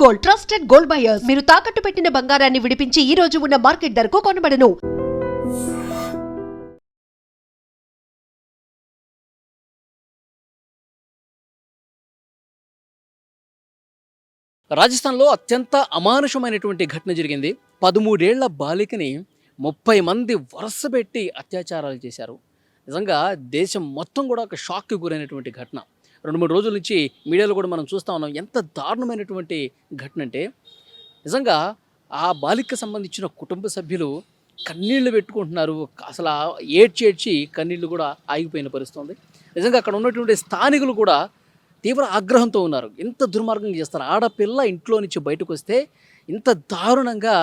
Gold, trusted gold buyers. మీరు తాకట్టు పెట్టిన బంగారాన్ని విడిపించి ఈ రోజు ఉన్న మార్కెట్ ధరకు కొనబడను. రాజస్థాన్లో అత్యంత అమానుషమైనటువంటి ఘటన జరిగింది. 13 ఏళ్ల బాలికని 30 మంది వరుసపెట్టి అత్యాచారాలు చేశారు. నిజంగా దేశం మొత్తం కూడా ఒక షాక్‌కి గురైనటువంటి ఘటన. 2, 3 రోజుల నుంచి మీడియాలో కూడా మనం చూస్తా ఉన్నాం. ఎంత దారుణమైనటువంటి ఘటన అంటే నిజంగా ఆ బాలికకు సంబంధించిన కుటుంబ సభ్యులు కన్నీళ్లు పెట్టుకుంటున్నారు. అసలు ఏడ్చి కన్నీళ్లు కూడా ఆగిపోయిన పరిస్థితి ఉంది. నిజంగా అక్కడ ఉన్నటువంటి స్థానికులు కూడా తీవ్ర ఆగ్రహంతో ఉన్నారు. ఇంత దుర్మార్గం చేస్తారు. ఆడపిల్ల ఇంట్లో నుంచి బయటకు వస్తే ఇంత దారుణంగా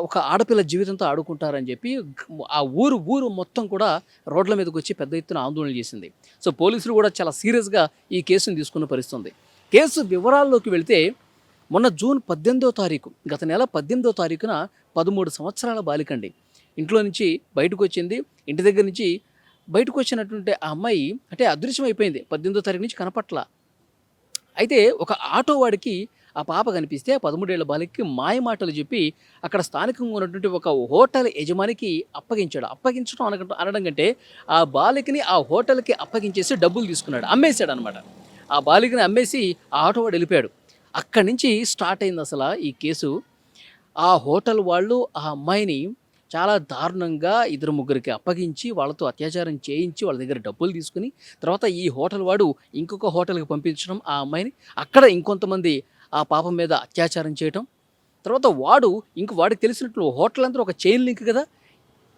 ఒక ఆడపిల్ల జీవితంతో ఆడుకుంటారని చెప్పి ఆ ఊరు మొత్తం కూడా రోడ్ల మీదకి వచ్చి పెద్ద ఎత్తున ఆందోళన చేసింది. సో పోలీసులు కూడా చాలా సీరియస్గా ఈ కేసును తీసుకున్న పరిస్థితి ఉంది. కేసు వివరాల్లోకి వెళితే మొన్న జూన్ 18వ తారీఖు, గత నెల 18వ తారీఖున 13 సంవత్సరాల బాలికండి ఇంట్లో నుంచి బయటకు వచ్చింది. ఇంటి దగ్గర నుంచి బయటకు వచ్చినటువంటి ఆ అమ్మాయి అంటే అదృశ్యం అయిపోయింది. 18వ తారీఖు నుంచి కనపట్ల. అయితే ఒక ఆటో వాడికి ఆ పాప కనిపిస్తే 13 ఏళ్ల బాలికకి మాయమాటలు చెప్పి అక్కడ స్థానికంగా ఉన్నటువంటి ఒక హోటల్ యజమానికి అప్పగించాడు. అప్పగించడం అనడం కంటే ఆ బాలికని ఆ హోటల్కి అప్పగించేసి డబ్బులు తీసుకున్నాడు, అమ్మేశాడు అనమాట. ఆ బాలికని అమ్మేసి ఆ ఆటో వాడు వెళ్ళిపోయాడు. అక్కడి నుంచి స్టార్ట్ అయింది అసలు ఈ కేసు. ఆ హోటల్ వాళ్ళు ఆ అమ్మాయిని చాలా దారుణంగా 2-3కి అప్పగించి వాళ్ళతో అత్యాచారం చేయించి వాళ్ళ దగ్గర డబ్బులు తీసుకుని తర్వాత ఈ హోటల్ వాడు ఇంకొక హోటల్కి పంపించడం ఆ అమ్మాయిని, అక్కడ ఇంకొంతమంది ఆ పాపం మీద అత్యాచారం చేయటం, తర్వాత వాడికి తెలిసినట్లు హోటల్ అందరూ ఒక చైన్ లింక్ కదా,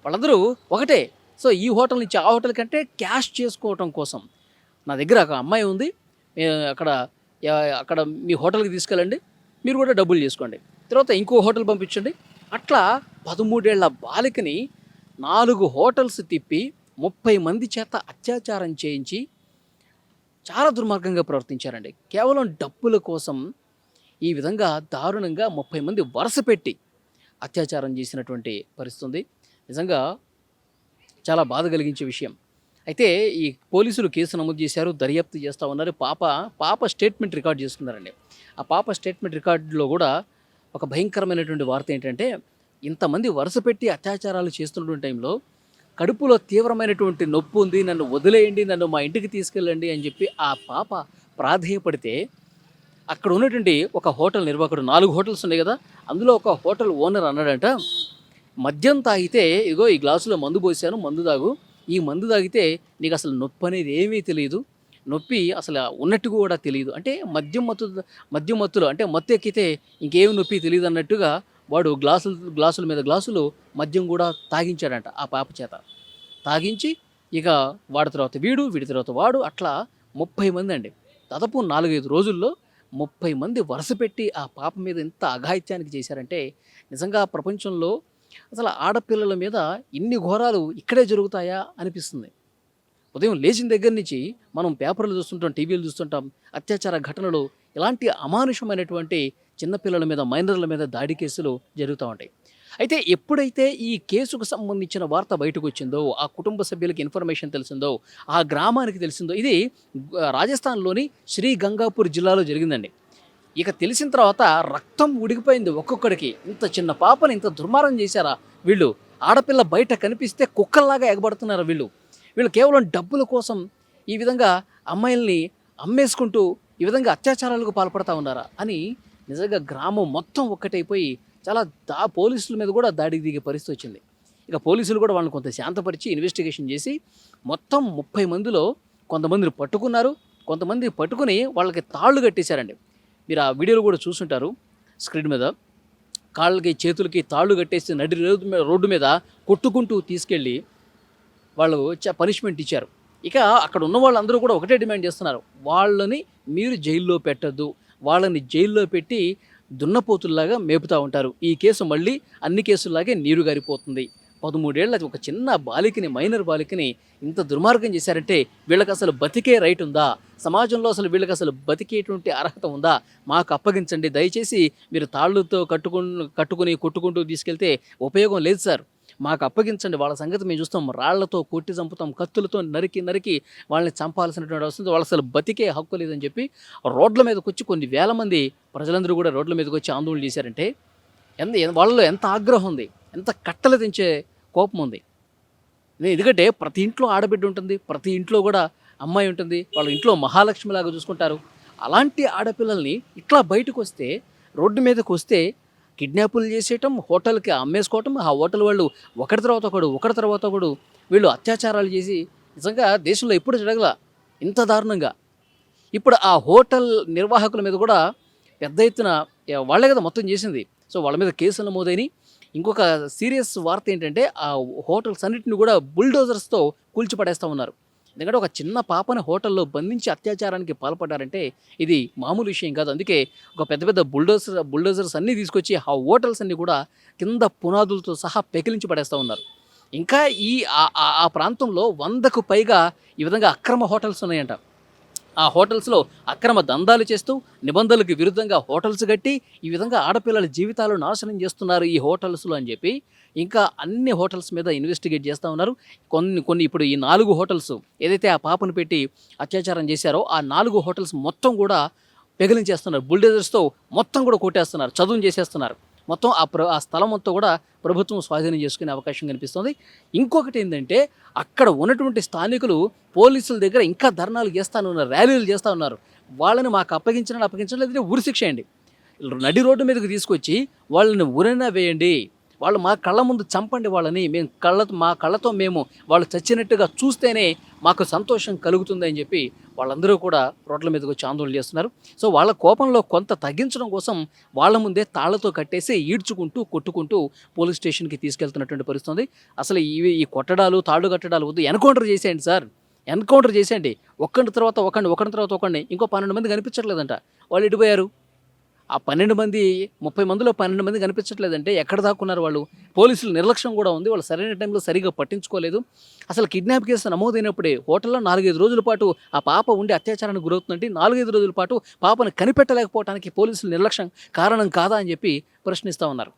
వాళ్ళందరూ ఒకటే. సో ఈ హోటల్ నుంచి ఆ హోటల్ కంటే క్యాష్ చేసుకోవటం కోసం నా దగ్గర ఒక అమ్మాయి ఉంది, అక్కడ మీ హోటల్కి తీసుకెళ్ళండి, మీరు కూడా డబ్బులు చేసుకోండి, తర్వాత ఇంకో హోటల్ పంపించండి. అట్లా 13 ఏళ్ల బాలికని 4 హోటల్స్ తిప్పి 30 మంది చేత అత్యాచారం చేయించి చాలా దుర్మార్గంగా ప్రవర్తించారండి. కేవలం డబ్బుల కోసం ఈ విధంగా దారుణంగా 30 మంది వరుస పెట్టి అత్యాచారం చేసినటువంటి పరిస్థితి ఉంది. నిజంగా చాలా బాధ కలిగించే విషయం. అయితే ఈ పోలీసులు కేసు నమోదు చేశారు, దర్యాప్తు చేస్తూ ఉన్నారు. పాప స్టేట్మెంట్ రికార్డ్ చేసుకున్నారండి. ఆ పాప స్టేట్మెంట్ రికార్డులో కూడా ఒక భయంకరమైనటువంటి వార్త ఏంటంటే, ఇంతమంది వరుస పెట్టి అత్యాచారాలు చేస్తున్నటువంటి టైంలో కడుపులో తీవ్రమైనటువంటి నొప్పి ఉంది, నన్ను వదిలేయండి, నన్ను మా ఇంటికి తీసుకెళ్ళండి అని చెప్పి ఆ పాప ప్రాధేయపడితే అక్కడ ఉన్నటువంటి ఒక హోటల్ నిర్వాహకుడు, 4 హోటల్స్ ఉన్నాయి కదా, అందులో ఒక హోటల్ ఓనర్ అన్నాడంట, మద్యం తాగితే ఇగో ఈ గ్లాసులో మందు పోసాను, మందు తాగు, ఈ మందు తాగితే నీకు అసలు నొప్పి అనేది ఏమీ తెలియదు, నొప్పి అసలు ఉన్నట్టు కూడా తెలియదు. అంటే మద్యం మత్తులో అంటే మత్తు ఎక్కితే ఇంకేమి నొప్పి తెలియదు అన్నట్టుగా వాడు గ్లాసుల మీద గ్లాసులు మద్యం కూడా తాగించాడంట ఆ పాప చేత. తాగించి ఇక వాడి తర్వాత వీడి తర్వాత వాడు, అట్లా 30 మంది అండి. దాదాపు 4-5 రోజుల్లో 30 మంది వరుస పెట్టి ఆ పాప మీద ఎంత అఘాయిత్యానికి చేశారంటే నిజంగా ప్రపంచంలో అసలు ఆడపిల్లల మీద ఇన్ని ఘోరాలు ఇక్కడే జరుగుతాయా అనిపిస్తుంది. ఉదయం లేచిన దగ్గర నుంచి మనం పేపర్లు చూస్తుంటాం, టీవీలు చూస్తుంటాం, అత్యాచార ఘటనలు, ఇలాంటి అమానుషమైనటువంటి చిన్నపిల్లల మీద, మైనర్ల మీద దాడి కేసులు జరుగుతూ ఉంటాయి. అయితే ఎప్పుడైతే ఈ కేసుకు సంబంధించిన వార్త బయటకు వచ్చిందో, ఆ కుటుంబ సభ్యులకి ఇన్ఫర్మేషన్ తెలిసిందో, ఆ గ్రామానికి తెలిసిందో, ఇది రాజస్థాన్లోని శ్రీ గంగాపూర్ జిల్లాలో జరిగిందండి. ఇక తెలిసిన తర్వాత రక్తం ఉడికిపోయింది ఒక్కొక్కడికి. ఇంత చిన్న పాపని ఇంత దుర్మార్గం చేశారా వీళ్ళు? ఆడపిల్ల బయట కనిపిస్తే కుక్కల్లాగా ఎగబడుతున్నారు వీళ్ళు కేవలం డబ్బుల కోసం ఈ విధంగా అమ్మాయిల్ని అమ్మేసుకుంటూ ఈ విధంగా అత్యాచారాలకు పాల్పడతా ఉన్నారా అని నిజంగా గ్రామం మొత్తం ఒక్కటైపోయి చాలా పోలీసుల మీద కూడా దాడికి దిగే పరిస్థితి వచ్చింది. ఇక పోలీసులు కూడా వాళ్ళని కొంత శాంతపరిచి ఇన్వెస్టిగేషన్ చేసి మొత్తం 30 మందిలో కొంతమందిని పట్టుకున్నారు, కొంతమంది పట్టుకుని వాళ్ళకి తాళ్ళు కట్టేశారండి. మీరు ఆ వీడియోలు కూడా చూసుంటారు స్క్రీన్ మీద. కాళ్ళకి చేతులకి తాళ్ళు కట్టేసి నడి రోడ్డు మీద కొట్టుకుంటూ తీసుకెళ్ళి వాళ్ళు పనిష్మెంట్ ఇచ్చారు. ఇక అక్కడ ఉన్న వాళ్ళందరూ కూడా ఒకటే డిమాండ్ చేస్తున్నారు, వాళ్ళని మీరు జైల్లో పెట్టద్దు, వాళ్ళని జైల్లో పెట్టి దున్నపోతుల్లాగా మేపుతూ ఉంటారు. ఈ కేసు మళ్ళీ అన్ని కేసుల్లాగే నీరు గారిపోతుంది. 13 ఏళ్ల ఒక చిన్న బాలికని, మైనర్ బాలికని ఇంత దుర్మార్గం చేశారంటే వీళ్ళకి అసలు బతికే రైట్ ఉందా? సమాజంలో అసలు వీళ్ళకి అసలు బతికేటువంటి అర్హత ఉందా? మాకు అప్పగించండి దయచేసి. మీరు తాళ్ళతో కట్టుకుని కొట్టుకుంటూ తీసుకెళ్తే ఉపయోగం లేదు సార్. మాకు అప్పగించండి, వాళ్ళ సంగతి మేము చూస్తాం, రాళ్లతో కొట్టి చంపుతాం, కత్తులతో నరికి వాళ్ళని చంపాల్సినటువంటి అవసరం, వాళ్ళు అసలు బతికే హక్కు లేదని చెప్పి రోడ్ల మీదకి వచ్చి కొన్ని వేల మంది ప్రజలందరూ కూడా రోడ్ల మీదకి వచ్చి ఆందోళన చేశారంటే వాళ్ళలో ఎంత ఆగ్రహం ఉంది, ఎంత కట్టలు తెంచే కోపం ఉంది. ఎందుకంటే ప్రతి ఇంట్లో ఆడబిడ్డ ఉంటుంది, ప్రతి ఇంట్లో కూడా అమ్మాయి ఉంటుంది, వాళ్ళ ఇంట్లో మహాలక్ష్మిలాగా చూసుకుంటారు. అలాంటి ఆడపిల్లల్ని ఇట్లా బయటకు వస్తే, రోడ్డు మీదకి వస్తే కిడ్నాపులు చేసేయటం, హోటల్కి అమ్మేసుకోవటం, ఆ హోటల్ వాళ్ళు ఒకటి తర్వాత ఒకడు వీళ్ళు అత్యాచారాలు చేసి నిజంగా దేశంలో ఎప్పుడు జరగల ఇంత దారుణంగా. ఇప్పుడు ఆ హోటల్ నిర్వాహకుల మీద కూడా పెద్ద ఎత్తున వాళ్ళే కదా మొత్తం చేసింది, సో వాళ్ళ మీద కేసులు నమోదైనవి. ఇంకొక సీరియస్ వార్త ఏంటంటే ఆ హోటల్స్ అన్నింటిని కూడా బుల్డోజర్స్తో కూల్చిపడేస్తూ ఉన్నారు. ఎందుకంటే ఒక చిన్న పాపని హోటల్లో బంధించి అత్యాచారానికి పాల్పడ్డారంటే ఇది మామూలు విషయం కాదు. అందుకే ఒక పెద్ద బుల్డోజర్స్ అన్నీ తీసుకొచ్చి ఆ హోటల్స్ అన్నీ కూడా కింద పునాదులతో సహా పెకిలించి పడేస్తూ ఉన్నారు. ఇంకా ఆ ప్రాంతంలో 100కు పైగా ఈ విధంగా అక్రమ హోటల్స్ ఉన్నాయంట. ఆ హోటల్స్లో అక్రమ దందాలు చేస్తూ నిబంధనలకు విరుద్ధంగా హోటల్స్ కట్టి ఈ విధంగా ఆడపిల్లల జీవితాలు నాశనం చేస్తున్నారు ఈ హోటల్స్లో అని చెప్పి ఇంకా అన్ని హోటల్స్ మీద ఇన్వెస్టిగేట్ చేస్తూ ఉన్నారు. కొన్ని ఇప్పుడు ఈ 4 హోటల్స్ ఏదైతే ఆ పాపను పెట్టి అత్యాచారం చేశారో ఆ 4 హోటల్స్ మొత్తం కూడా పెగిలించేస్తున్నారు, బుల్డోజర్స్తో మొత్తం కూడా కొట్టేస్తున్నారు, చదును చేసేస్తున్నారు. మొత్తం ఆ స్థలం మొత్తం కూడా ప్రభుత్వం స్వాధీనం చేసుకునే అవకాశం కనిపిస్తుంది. ఇంకొకటి ఏంటంటే అక్కడ ఉన్నటువంటి స్థానికులు పోలీసుల దగ్గర ఇంకా ధర్నాలు చేస్తూ ఉన్నారు, ర్యాలీలు చేస్తూ ఉన్నారు. వాళ్ళని మాకు అప్పగించడం లేదంటే ఉరిశిక్ష వేయండి, నడి రోడ్డు మీదకి తీసుకొచ్చి వాళ్ళని ఉరైనా వేయండి, వాళ్ళు మా కళ్ళ ముందు చంపండి, వాళ్ళని మా కళ్ళతో మేము వాళ్ళు చచ్చినట్టుగా చూస్తేనే మాకు సంతోషం కలుగుతుంది అని చెప్పి వాళ్ళందరూ కూడా రోడ్ల మీదకి వచ్చి ఆందోళన చేస్తున్నారు. సో వాళ్ళ కోపంలో కొంత తగ్గించడం కోసం వాళ్ళ ముందే తాళ్లతో కట్టేసి ఈడ్చుకుంటూ కొట్టుకుంటూ పోలీస్ స్టేషన్కి తీసుకెళ్తున్నటువంటి పరిస్థితుంది. అసలు ఈ కొట్టడాలు తాళ్ళు కట్టడాలు వద్దు, ఎన్కౌంటర్ చేసేయండి సార్, ఎన్కౌంటర్ చేసేయండి. ఒకరి తర్వాత ఒకరిని ఇంకో 12 మంది కనిపించట్లేదంట. వాళ్ళు ఎటుపోయారు? ఆ 12 మంది 30 మందిలో 12 మంది కనిపించట్లేదంటే ఎక్కడ దాక్కున్నారు వాళ్ళు? పోలీసులు నిర్లక్ష్యం కూడా ఉంది, వాళ్ళు సరైన టైంలో సరిగా పట్టించుకోలేదు. అసలు కిడ్నాప్ కేసు నమోదైనప్పుడే హోటల్లో 4-5 రోజుల పాటు ఆ పాప ఉండి అత్యాచారానికి గురవుతుందంటే 4-5 రోజుల పాటు పాపను కనిపెట్టలేకపోవడానికి పోలీసుల నిర్లక్ష్యం కారణం కాదా అని చెప్పి ప్రశ్నిస్తూ ఉన్నారు.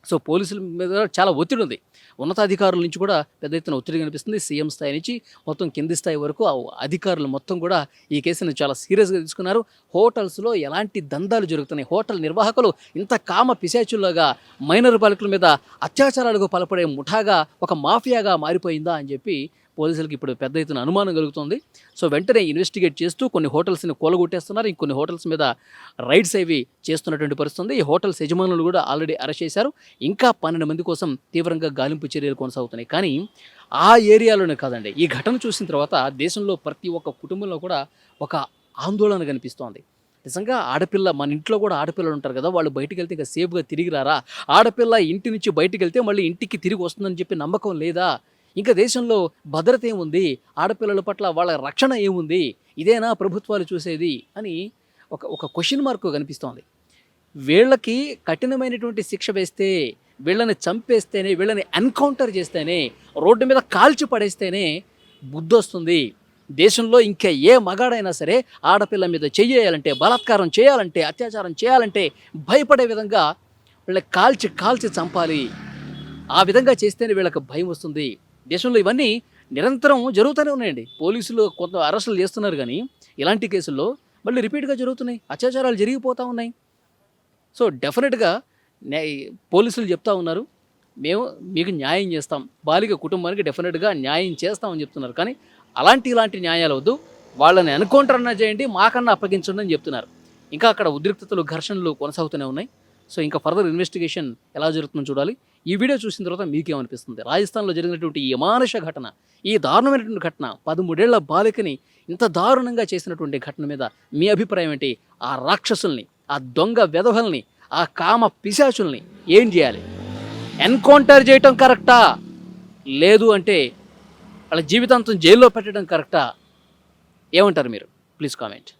సో పోలీసుల మీద చాలా ఒత్తిడి ఉంది, ఉన్నతాధికారుల నుంచి కూడా పెద్ద ఎత్తున ఒత్తిడి కనిపిస్తుంది. సీఎం స్థాయి నుంచి మొత్తం కింది స్థాయి వరకు ఆ అధికారులు మొత్తం కూడా ఈ కేసును చాలా సీరియస్గా తీసుకున్నారు. హోటల్స్లో ఎలాంటి దందాలు జరుగుతున్నాయి, హోటల్ నిర్వాహకులు ఇంత కామ పిశాచుల్లాగా మైనర్ బాలికల మీద అత్యాచారాలకు పాల్పడే ముఠాగా ఒక మాఫియాగా మారిపోయిందా అని చెప్పి పోలీసులకు ఇప్పుడు పెద్ద ఎత్తున అనుమానం కలుగుతుంది. సో వెంటనే ఇన్వెస్టిగేట్ చేస్తూ కొన్ని హోటల్స్ని కూలగొట్టేస్తున్నారు, ఇంకొన్ని హోటల్స్ మీద రైడ్స్ అవి చేస్తున్నటువంటి పరిస్థితుంది. ఈ హోటల్స్ యజమానులు కూడా ఆల్రెడీ అరెస్ట్ చేశారు. ఇంకా 12 మంది కోసం తీవ్రంగా గాలింపు చర్యలు కొనసాగుతున్నాయి. కానీ ఆ ఏరియాలోనే కాదండి, ఈ ఘటన చూసిన తర్వాత దేశంలో ప్రతి ఒక్క కుటుంబంలో కూడా ఒక ఆందోళన కనిపిస్తోంది. నిజంగా ఆడపిల్ల, మన ఇంట్లో కూడా ఆడపిల్లలు ఉంటారు కదా, వాళ్ళు బయటికి వెళ్తే ఇంకా సేఫ్గా తిరిగి రారా? ఆడపిల్ల ఇంటి నుంచి బయటికి వెళ్తే మళ్ళీ ఇంటికి తిరిగి వస్తుందని చెప్పి నమ్మకం లేదా? ఇంకా దేశంలో భద్రత ఏముంది, ఆడపిల్లల పట్ల వాళ్ళ రక్షణ ఏముంది? ఇదేనా ప్రభుత్వాలు చూసేది అని ఒక క్వశ్చన్ మార్క్ కనిపిస్తోంది. వీళ్ళకి కఠినమైనటువంటి శిక్ష వేస్తే, వీళ్ళని చంపేస్తేనే, వీళ్ళని ఎన్కౌంటర్ చేస్తేనే, రోడ్డు మీద కాల్చి పడేస్తేనే బుద్ధి వస్తుంది. దేశంలో ఇంకా ఏ మగాడైనా సరే ఆడపిల్ల మీద చెయ్యాలంటే, బలాత్కారం చేయాలంటే, అత్యాచారం చేయాలంటే భయపడే విధంగా వీళ్ళకి కాల్చి చంపాలి. ఆ విధంగా చేస్తేనే వీళ్ళకి భయం వస్తుంది. దేశంలో ఇవన్నీ నిరంతరం జరుగుతూనే ఉన్నాయండి. పోలీసులు కొంత అరెస్టులు చేస్తున్నారు, కానీ ఇలాంటి కేసుల్లో మళ్ళీ రిపీట్గా జరుగుతున్నాయి, అత్యాచారాలు జరిగిపోతూ ఉన్నాయి. సో డెఫినెట్గా పోలీసులు చెప్తా ఉన్నారు, మేము మీకు న్యాయం చేస్తాం, బాలిక కుటుంబానికి డెఫినెట్గా న్యాయం చేస్తామని చెప్తున్నారు. కానీ ఇలాంటి న్యాయాలు వద్దు, వాళ్ళని ఎన్కౌంటర్ అన్నా చేయండి, మాకన్నా అప్పగించండి అని చెప్తున్నారు. ఇంకా అక్కడ ఉద్రిక్తతలు, ఘర్షణలు కొనసాగుతూనే ఉన్నాయి. సో ఇంకా ఫర్దర్ ఇన్వెస్టిగేషన్ ఎలా జరుగుతుందో చూడాలి. ఈ వీడియో చూసిన తర్వాత మీకేమనిపిస్తుంది? రాజస్థాన్లో జరిగినటువంటి ఈ అమానుష ఘటన, ఈ దారుణమైనటువంటి ఘటన, 13 ఏళ్ల బాలికని ఇంత దారుణంగా చేసినటువంటి ఘటన మీద మీ అభిప్రాయం ఏంటి? ఆ రాక్షసుల్ని, ఆ దొంగ వెధవల్ని, ఆ కామ పిశాచుల్ని ఏం చేయాలి? ఎన్కౌంటర్ చేయటం కరెక్టా, లేదు అంటే వాళ్ళ జీవితాంతం జైల్లో పెట్టడం కరెక్టా? ఏమంటారు మీరు? Please comment.